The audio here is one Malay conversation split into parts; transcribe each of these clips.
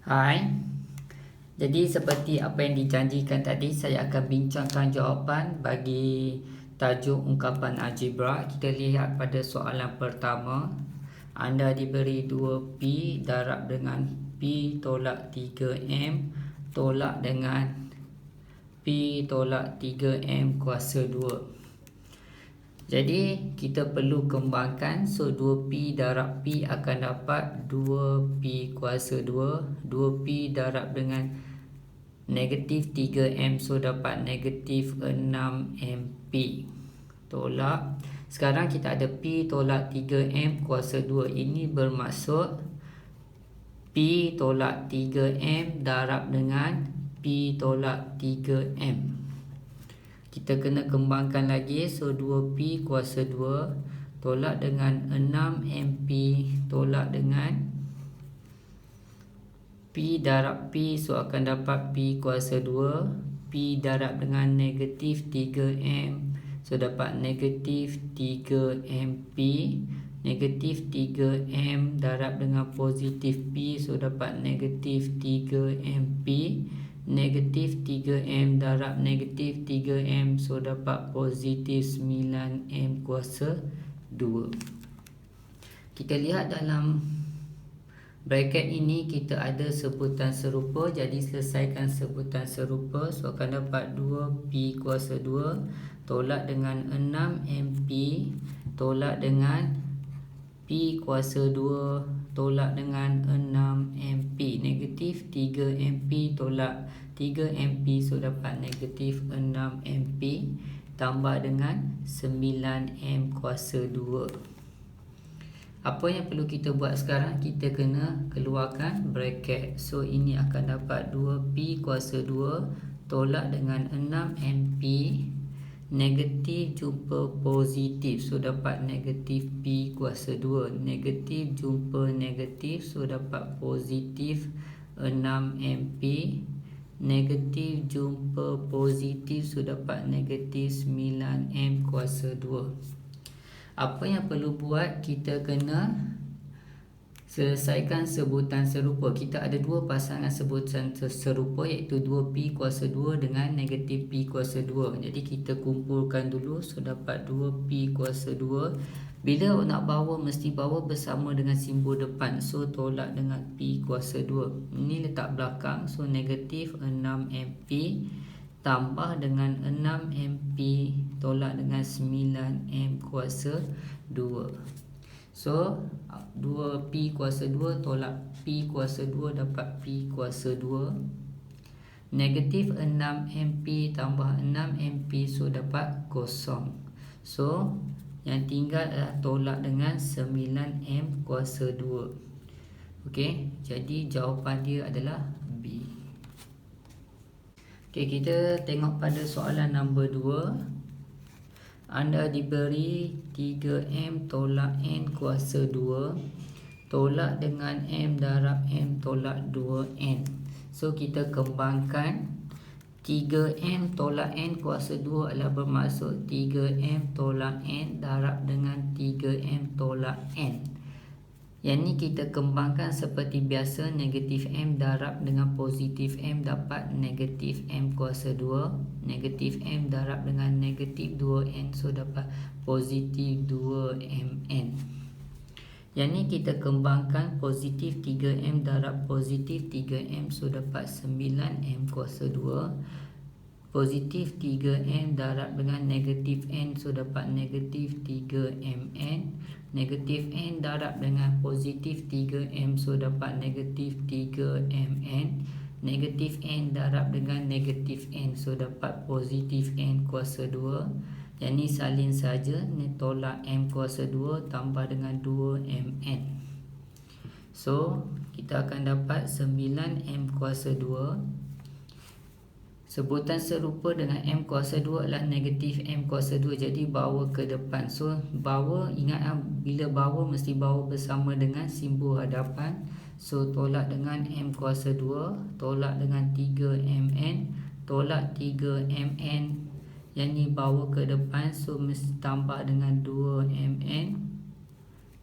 Hai, jadi seperti apa yang dijanjikan tadi, saya akan bincangkan jawapan bagi tajuk ungkapan algebra. Kita lihat pada soalan pertama. Anda diberi 2P darab dengan P tolak 3M tolak dengan P tolak 3M kuasa 2. Jadi kita perlu kembangkan. So 2P darab P akan dapat 2P kuasa 2. 2P darab dengan negatif 3M, so dapat negatif 6MP. Tolak. Sekarang kita ada P tolak 3M kuasa 2. Ini bermaksud P tolak 3M darab dengan P tolak 3M. Kita kena kembangkan lagi. So 2P kuasa 2 tolak dengan 6MP tolak dengan P darab P, so akan dapat P kuasa 2. P darab dengan negatif 3M, so dapat negatif 3MP. Negatif 3M darab dengan positif P, so dapat negatif 3MP. Negatif 3M darab negatif 3M, so dapat positif 9M kuasa 2. Kita lihat dalam bracket ini kita ada sebutan serupa. Jadi selesaikan sebutan serupa. So akan dapat 2P kuasa 2 tolak dengan 6MP tolak dengan P kuasa 2 tolak dengan 6MP. Negatif 3MP tolak 3MP, so dapat negatif 6MP tambah dengan 9M kuasa 2. Apa yang perlu kita buat sekarang? Kita kena keluarkan bracket. So ini akan dapat 2P kuasa 2 tolak dengan 6MP. Negatif jumpa positif, so dapat negatif P kuasa 2. Negatif jumpa negatif, so dapat positif 6MP. Negatif jumpa positif, so dapat negatif 9M kuasa 2. Apa yang perlu buat? Kita kena selesaikan sebutan serupa. Kita ada dua pasangan sebutan serupa, iaitu 2P kuasa 2 dengan negatif P kuasa 2. Jadi kita kumpulkan dulu, so dapat 2P kuasa 2. Bila nak bawa, mesti bawa bersama dengan simbol depan. So tolak dengan P kuasa 2. Ini letak belakang, so negatif 6MP tambah dengan 6MP tolak dengan 9M kuasa 2. So 2P kuasa 2 tolak P kuasa 2 dapat P kuasa 2. Negatif 6MP tambah 6MP, so dapat kosong. So yang tinggal adalah tolak dengan 9M kuasa 2. Okey, jadi jawapan dia adalah B. Okey, kita tengok pada soalan nombor 2. Anda diberi 3M tolak N kuasa 2 tolak dengan M darab M tolak 2N. So kita kembangkan. 3M tolak N kuasa 2 adalah bermaksud 3M tolak N darab dengan 3M tolak N. Yang ni kita kembangkan seperti biasa. Negatif M darab dengan positif M dapat negatif M kuasa 2. Negatif M darab dengan negatif 2N, so dapat positif 2MN. Yang ni kita kembangkan. Positif 3M darab positif 3M, so dapat 9M kuasa 2. Positif 3M darab dengan negatif N, so dapat negatif 3MN. Negatif N darab dengan positif 3M, so dapat negatif 3MN. Negatif N darab dengan negatif N, so dapat positif N kuasa 2. Yang ni salin saja. Ni tolak M kuasa 2 tambah dengan 2MN. So kita akan dapat 9M kuasa 2. Sebutan serupa dengan M kuasa 2 adalah negatif M kuasa 2. Jadi bawa ke depan. So bawa, ingat bila bawa mesti bawa bersama dengan simbol hadapan. So tolak dengan M kuasa 2 tolak dengan 3MN tolak 3MN. Yang ni bawa ke depan, so mesti tambah dengan 2MN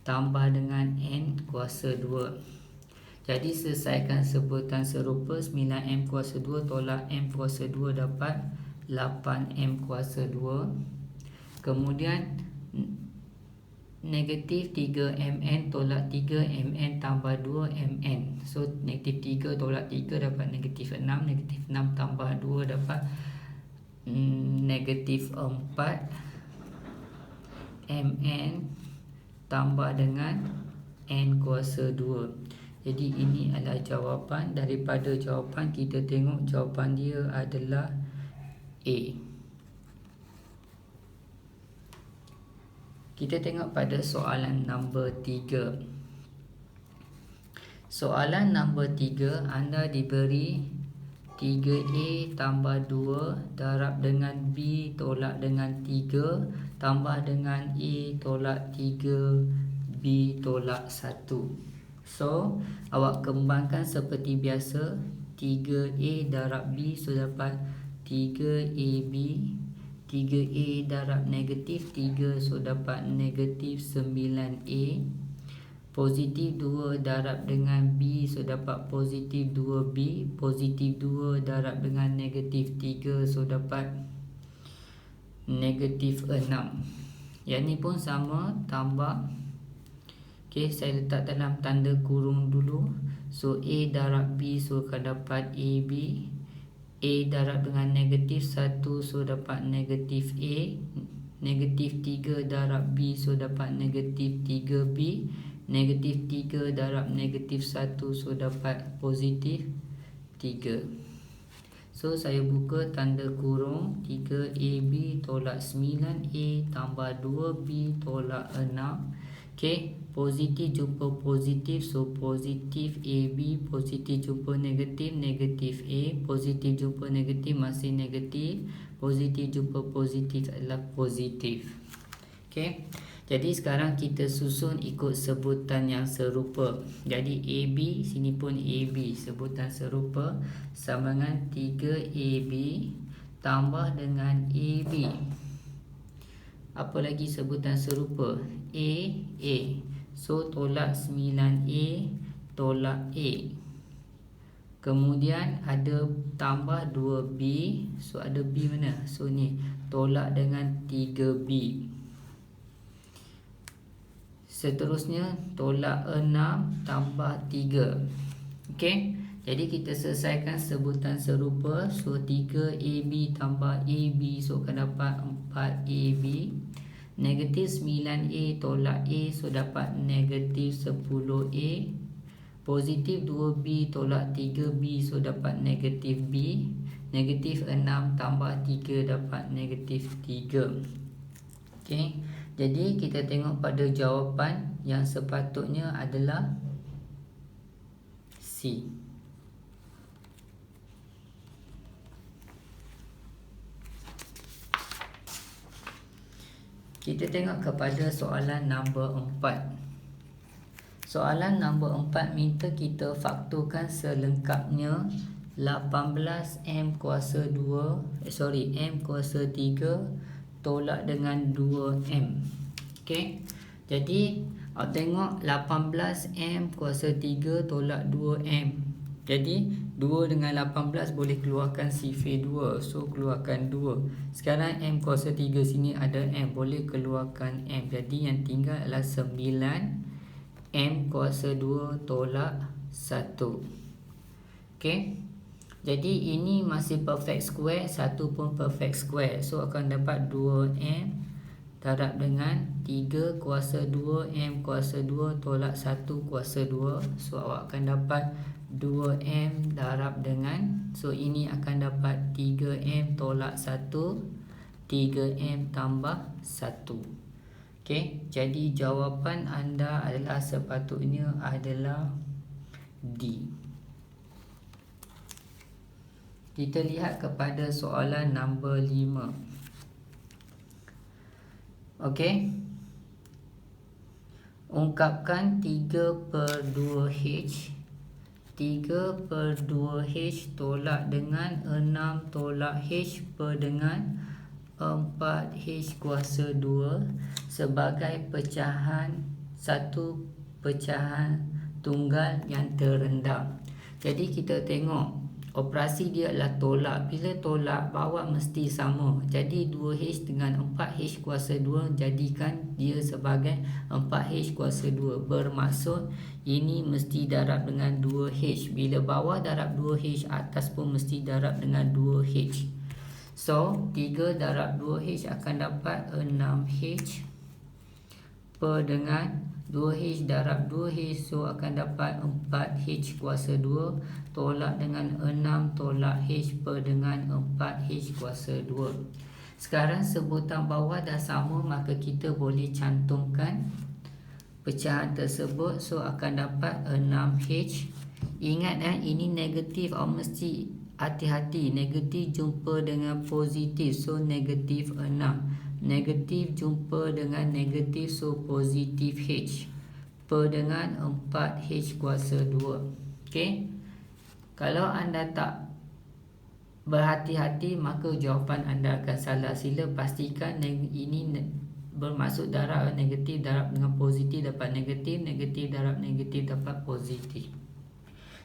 tambah dengan N kuasa 2. Jadi selesaikan sebutan serupa. 9M kuasa 2 tolak M kuasa 2 dapat 8M kuasa 2. Kemudian negatif 3MN tolak 3MN tambah 2MN. So negatif 3 tolak 3 dapat negatif 6. Negatif 6 tambah 2 dapat negatif 4MN tambah dengan N kuasa 2. Jadi ini adalah jawapan. Daripada jawapan kita tengok jawapan dia adalah A. Kita tengok pada soalan nombor 3. Soalan nombor 3, anda diberi 3A tambah 2 darab dengan B tolak dengan 3 tambah dengan A tolak 3 B tolak 1. So, awak kembangkan seperti biasa. 3A darab B, so dapat 3AB. 3A darab negatif 3, so dapat negatif 9A. Positif 2 darab dengan B, so dapat positif 2B. Positif 2 darab dengan negatif 3, so dapat negatif 6. Yang ni pun sama, tambah. Okay, saya letak dalam tanda kurung dulu. So A darab B, so akan dapat AB. A darab dengan negatif 1, so dapat negatif A. Negatif 3 darab B, so dapat negatif 3B. Negatif 3 darab negatif 1, so dapat positif 3. So saya buka tanda kurung. 3AB tolak 9A tambah 2B tolak 6. Okay, positif jumpa positif, so positif AB. Positif jumpa negatif, negatif A. Positif jumpa negatif masih negatif. Positif jumpa positif adalah positif. Okay, jadi sekarang kita susun ikut sebutan yang serupa. Jadi AB, sini pun AB, sebutan serupa, sama dengan 3AB tambah dengan AB. Apa lagi sebutan serupa? A. So tolak 9A tolak A. Kemudian ada tambah 2B. So ada B mana? So ni tolak dengan 3B. Seterusnya tolak 6 tambah 3. Okey, jadi kita selesaikan sebutan serupa. So 3AB tambah AB, so akan dapat 4AB. Negatif 9A tolak A, so dapat negatif 10A. Positif 2B tolak 3B, so dapat negatif B. Negatif 6 tambah 3 dapat negatif 3. Okey, jadi kita tengok pada jawapan yang sepatutnya adalah C. Kita tengok kepada soalan nombor 4. Soalan nombor 4 minta kita faktorkan selengkapnya 18M kuasa 2 M kuasa 3 tolak dengan 2M. Okey, jadi awak tengok 18M kuasa 3 tolak 2M. Jadi 2 dengan 18 boleh keluarkan sifar 2. So keluarkan 2. Sekarang M kuasa 3 sini ada M, boleh keluarkan M. Jadi yang tinggal adalah 9M kuasa 2 tolak 1. Okey, jadi ini masih perfect square, satu pun perfect square. So akan dapat 2M darab dengan 3 kuasa 2 M kuasa 2 tolak 1 kuasa 2. So awak akan dapat 2M darab dengan, so ini akan dapat 3M tolak 1, 3M tambah 1. Okey, jadi jawapan anda adalah sepatutnya adalah D. Kita lihat kepada soalan nombor 5. Okey, ungkapkan 3/2H. 3/2H tolak dengan 6 tolak H per dengan 4H kuasa 2 sebagai pecahan 1 pecahan tunggal yang terendah. Jadi kita tengok operasi dia adalah tolak. Bila tolak, bawah mesti sama. Jadi 2H dengan 4H kuasa 2, jadikan dia sebagai 4H kuasa 2. Bermaksud ini mesti darab dengan 2H. Bila bawah darab 2H, atas pun mesti darab dengan 2H. So 3 darab 2H akan dapat 6H per dengan 2H darab 2H, so akan dapat 4H kuasa 2 tolak dengan 6 tolak H per dengan 4H kuasa 2. Sekarang sebutan bawah dah sama, maka kita boleh cantumkan pecahan tersebut. So akan dapat 6H. Ingat ini negatif, mesti hati-hati. Negatif jumpa dengan positif, so negatif 6. Negatif jumpa dengan negatif, so positif H per dengan 4H kuasa 2. Okay, kalau anda tak berhati-hati, maka jawapan anda akan salah. Sila pastikan ini bermaksud darab negatif, darab dengan positif dapat negatif, negatif darab negatif dapat positif.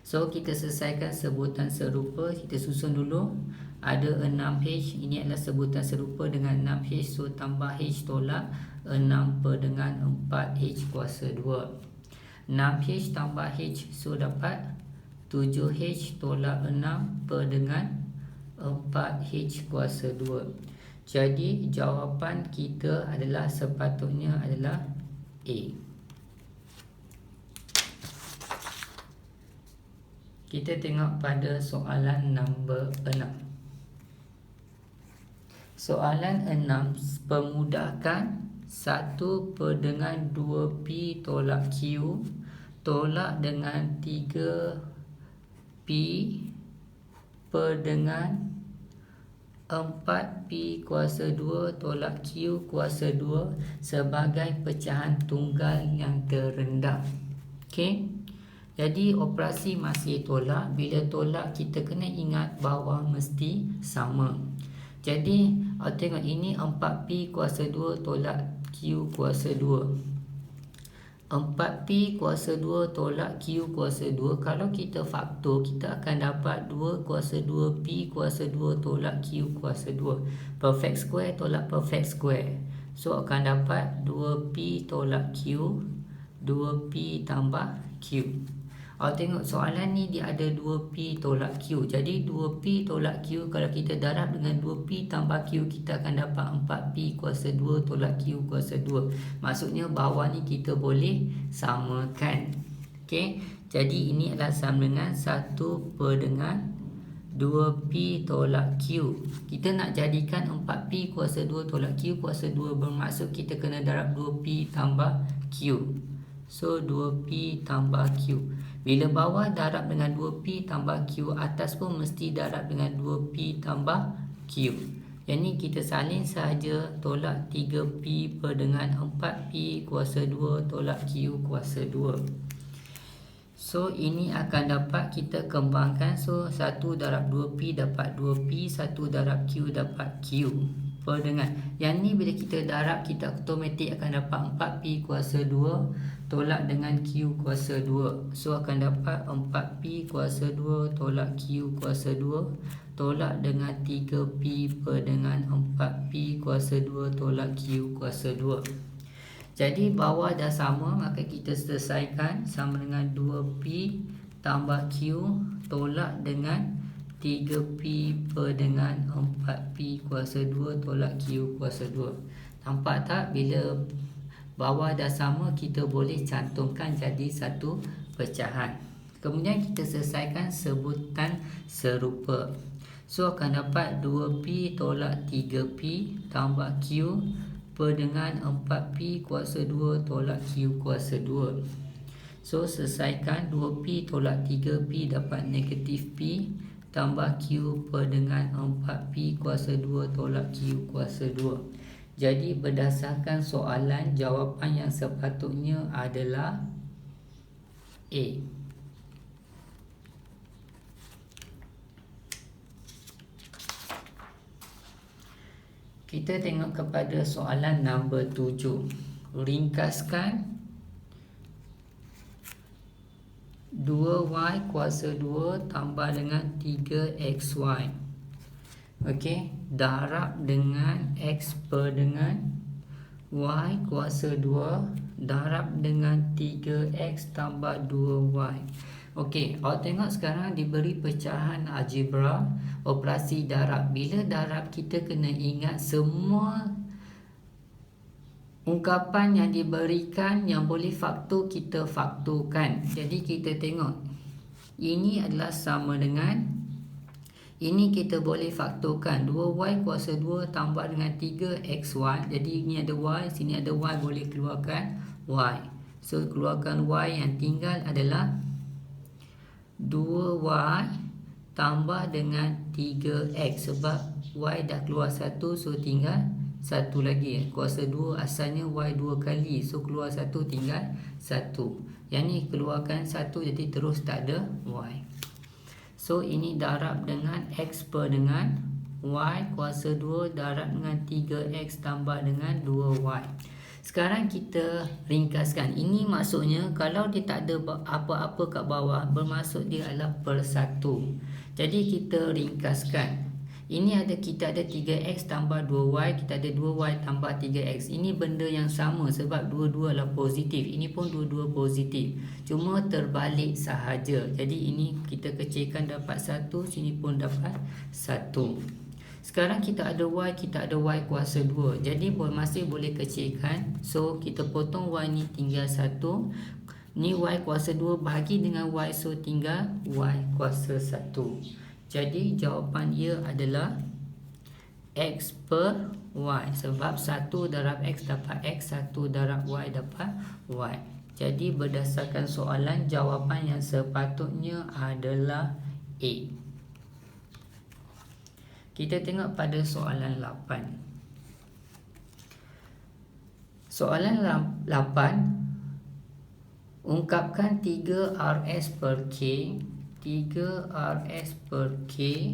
So kita selesaikan sebutan serupa. Kita susun dulu. Ada 6H, ini adalah sebutan serupa dengan 6H, so tambah H tolak 6 per dengan 4H kuasa 2. 6H tambah H, so dapat 7H tolak 6 per dengan 4H kuasa 2. Jadi jawapan kita adalah sepatutnya adalah A. Kita tengok pada soalan nombor 6. Soalan 6, permudahkan 1 per dengan 2P tolak Q tolak dengan 3P per dengan 4P kuasa 2 tolak Q kuasa 2 sebagai pecahan tunggal yang terendah. Okay, jadi operasi masih tolak. Bila tolak, kita kena ingat bawah mesti sama. Jadi tengok ini 4P kuasa 2 tolak Q kuasa 2. 4P kuasa 2 tolak Q kuasa 2. Kalau kita faktor, kita akan dapat 2 kuasa 2 P kuasa 2 tolak Q kuasa 2. Perfect square tolak perfect square, so akan dapat 2P tolak Q, 2P tambah Q. Tengok soalan ni dia ada 2P tolak Q. Jadi 2P tolak Q, kalau kita darab dengan 2P tambah Q, kita akan dapat 4P kuasa 2 tolak Q kuasa 2. Maksudnya bawah ni kita boleh samakan. Okay, jadi ini adalah sama dengan 1 per dengan 2P tolak Q. Kita nak jadikan 4P kuasa 2 tolak Q kuasa 2, bermaksud kita kena darab 2P tambah Q. So 2P tambah Q. Bila bawah darab dengan 2P tambah Q, atas pun mesti darab dengan 2P tambah Q. Yang kita salin sahaja, tolak 3P per dengan 4P kuasa 2 tolak Q kuasa 2. So ini akan dapat kita kembangkan. So 1 darab 2P dapat 2P, 1 darab Q dapat Q per dengan. Yang ni bila kita darab, kita automatik akan dapat 4P kuasa 2 tolak dengan Q kuasa 2. So akan dapat 4P kuasa 2 tolak Q kuasa 2 tolak dengan 3P per dengan 4P kuasa 2 tolak Q kuasa 2. Jadi bawah dah sama, maka kita selesaikan. Sama dengan 2P tambah Q tolak dengan 3P per dengan 4P kuasa 2 tolak Q kuasa 2. Nampak tak? Bila bawah dah sama, kita boleh cantumkan jadi satu pecahan. Kemudian kita selesaikan sebutan serupa. So akan dapat 2P tolak 3P tambah Q per dengan 4P kuasa 2 tolak Q kuasa 2. So selesaikan 2P tolak 3P dapat negatif P tambah Q per dengan 4P kuasa 2 tolak Q kuasa 2. Jadi berdasarkan soalan, jawapan yang sepatutnya adalah A. Kita tengok kepada soalan nombor 7. Ringkaskan 2y kuasa 2 tambah dengan 3xy. Okey, darab dengan x per dengan y kuasa 2 darab dengan 3x tambah 2y. Okey, awak tengok sekarang diberi pecahan algebra operasi darab. Bila darab, kita kena ingat semua ungkapan yang diberikan yang boleh faktor, kita faktorkan. Jadi kita tengok, ini adalah sama dengan ini, kita boleh faktorkan 2y kuasa 2 tambah dengan 3xy. Jadi ini ada y, sini ada y, boleh keluarkan y. So keluarkan y, yang tinggal adalah 2y tambah dengan 3x. Sebab y dah keluar 1, so tinggal 1 lagi. Kuasa 2 asalnya y 2 kali, so keluar 1, tinggal 1. Yang ni keluarkan 1, jadi terus tak ada y. So ini darab dengan x per dengan y kuasa 2 darab dengan 3x tambah dengan 2y. Sekarang kita ringkaskan. Ini maksudnya kalau dia tak ada apa-apa kat bawah, bermaksud dia adalah per 1. Jadi kita ringkaskan. Ini kita ada 3x tambah 2y, kita ada 2y tambah 3x. Ini benda yang sama sebab dua-dua adalah positif. Ini pun dua-dua positif. Cuma terbalik sahaja. Jadi ini kita kecilkan dapat 1, sini pun dapat 1. Sekarang kita ada y, kita ada y kuasa 2. Jadi masih boleh kecilkan. So kita potong y ni tinggal 1. Ni y kuasa 2 bahagi dengan y, so tinggal y kuasa 1. Jadi jawapan dia adalah x per y. Sebab 1 darab x dapat x, 1 darab y dapat y. Jadi berdasarkan soalan, jawapan yang sepatutnya adalah A. Kita tengok pada soalan 8. Soalan 8, ungkapkan 3rs per k, 3rs per k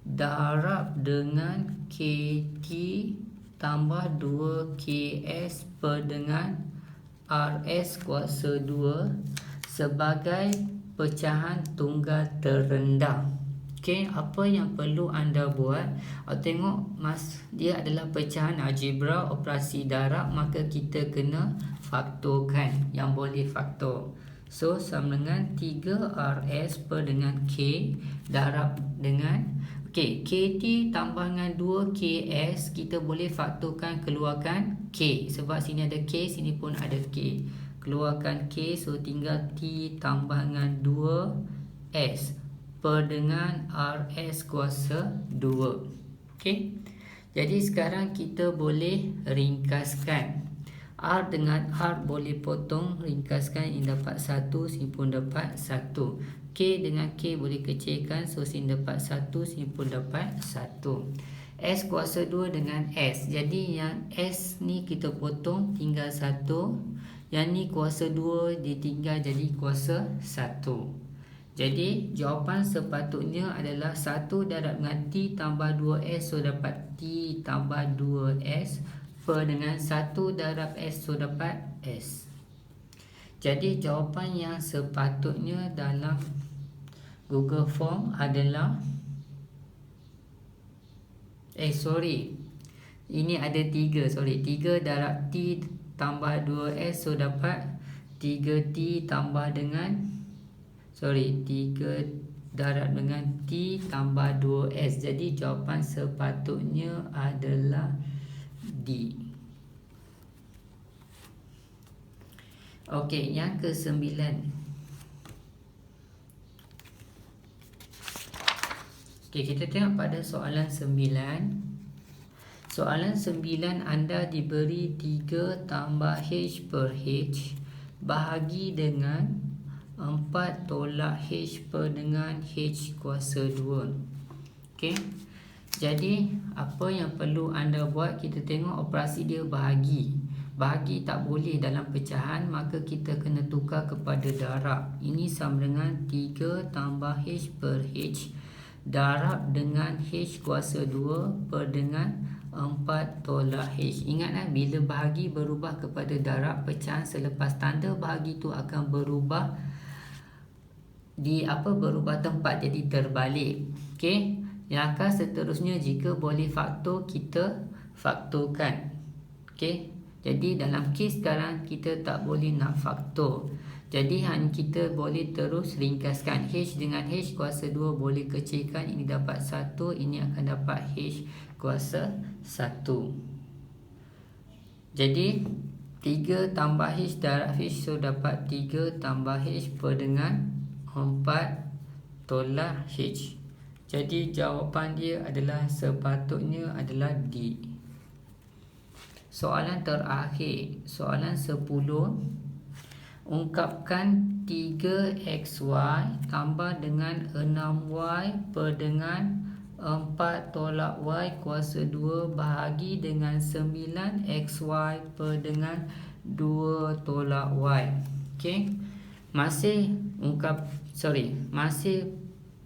darab dengan kt tambah 2ks per dengan rs kuasa 2 sebagai pecahan tunggal terendah. Okey, apa yang perlu anda buat? Tengok dia adalah pecahan algebra operasi darab, maka kita kena faktorkan yang boleh faktor. So sama dengan 3rs per dengan k darab dengan kt tambah dengan 2ks, kita boleh faktorkan, keluarkan k. Sebab sini ada k, sini pun ada k. Keluarkan k, so tinggal t tambah dengan 2s per dengan rs kuasa 2. Okey. Jadi sekarang kita boleh ringkaskan. R dengan R boleh potong, ringkaskan, ini dapat 1, sini pun dapat 1. K dengan K boleh kecilkan, so sini dapat 1, sini pun dapat 1. S kuasa 2 dengan S. Jadi yang S ni kita potong, tinggal 1. Yang ni kuasa 2, dia tinggal jadi kuasa 1. Jadi jawapan sepatutnya adalah 1 darab dengan T tambah 2S, so dapat T tambah 2S per dengan 1 darab S, so dapat S. Jadi jawapan yang sepatutnya dalam Google Form adalah ini ada 3, 3 darab T tambah 2S, so dapat 3T tambah dengan 3 darab dengan T tambah 2S. Jadi jawapan sepatutnya adalah D. Okey, yang ke-9. Okey, kita tengok pada soalan 9. Soalan 9, anda diberi 3 tambah H per H bahagi dengan 4 tolak H per dengan H kuasa 2. Okey. Jadi apa yang perlu anda buat, kita tengok operasi dia bahagi. Bahagi tak boleh dalam pecahan, maka kita kena tukar kepada darab. Ini sama dengan 3 tambah H per H darab dengan H kuasa 2 per dengan 4 tolak H. Ingat bila bahagi berubah kepada darab, pecahan selepas tanda bahagi tu akan berubah berubah tempat, jadi terbalik. Okey, langkah seterusnya, jika boleh faktor, kita faktorkan. Okey, jadi dalam kes sekarang kita tak boleh nak faktor, jadi hanya kita boleh terus ringkaskan. H dengan H kuasa 2 boleh kecilkan, ini dapat 1, ini akan dapat H kuasa 1. Jadi 3 tambah H darab H, so dapat 3 tambah H per dengan 4 tolak H. Jadi jawapan dia adalah sepatutnya adalah D. Soalan terakhir, soalan 10. Ungkapkan 3xy tambah dengan 6y per dengan 4 tolak y kuasa 2 bahagi dengan 9xy per dengan 2 tolak y. Okey, masih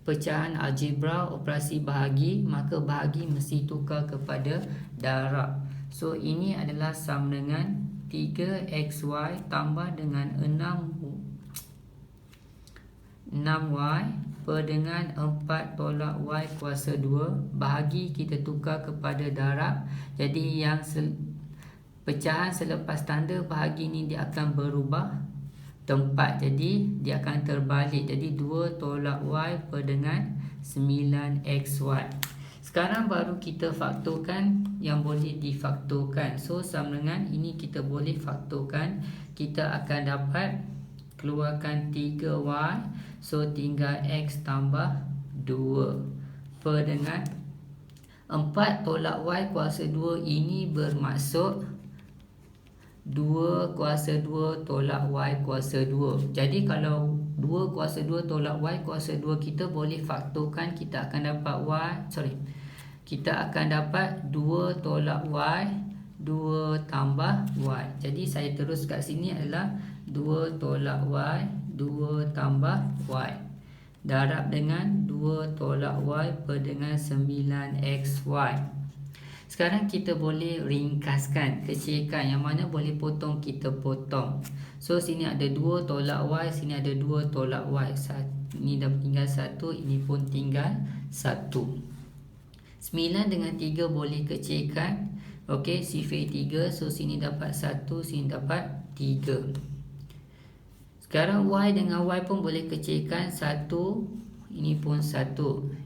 pecahan algebra operasi bahagi, maka bahagi mesti tukar kepada darab. So ini adalah sama dengan 3xy tambah dengan 6y per dengan 4 tolak y kuasa 2 bahagi kita tukar kepada darab. Jadi yang pecahan selepas tanda bahagi ni dia akan berubah tempat, jadi dia akan terbalik, jadi 2 tolak y per dengan 9xy. Sekarang baru kita faktorkan yang boleh difaktorkan. So sama dengan ini kita boleh faktorkan, kita akan dapat keluarkan 3y, so tinggal x tambah 2 per dengan 4 tolak y kuasa 2, ini bermaksud 2 kuasa 2 tolak y kuasa 2. Jadi kalau 2 kuasa 2 tolak y kuasa 2 kita boleh faktorkan, kita akan dapat kita akan dapat 2 tolak y, 2 tambah y. Jadi saya terus kat sini adalah 2 tolak y, 2 tambah y darab dengan 2 tolak y per dengan 9xy. Sekarang kita boleh ringkaskan, kecilkan, yang mana boleh potong kita potong. So sini ada 2 tolak y, sini ada 2 tolak y. Ini dah tinggal 1, ini pun tinggal 1. 9 dengan 3 boleh kecilkan. Okey, sifar 3, so sini dapat 1, sini dapat 3. Sekarang y dengan y pun boleh kecilkan, 1, ini pun 1.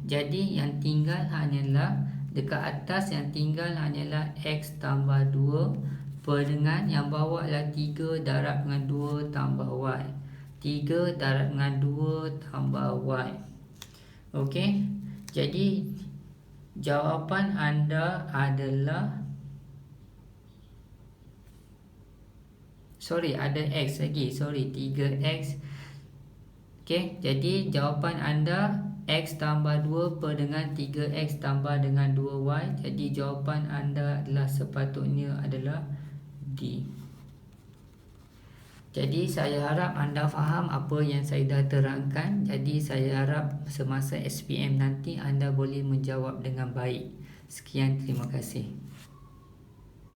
Jadi yang tinggal hanyalah dekat atas, yang tinggal hanyalah x tambah 2 per dengan yang bawah adalah 3 darab dengan 2 tambah y. 3 darab dengan 2 tambah y. Okey, jadi jawapan anda adalah ada x lagi, 3x. Okey, jadi jawapan anda x tambah 2 per dengan 3x tambah dengan 2y. Jadi jawapan anda adalah sepatutnya adalah D. Jadi saya harap anda faham apa yang saya dah terangkan. Jadi saya harap semasa SPM nanti anda boleh menjawab dengan baik. Sekian, terima kasih.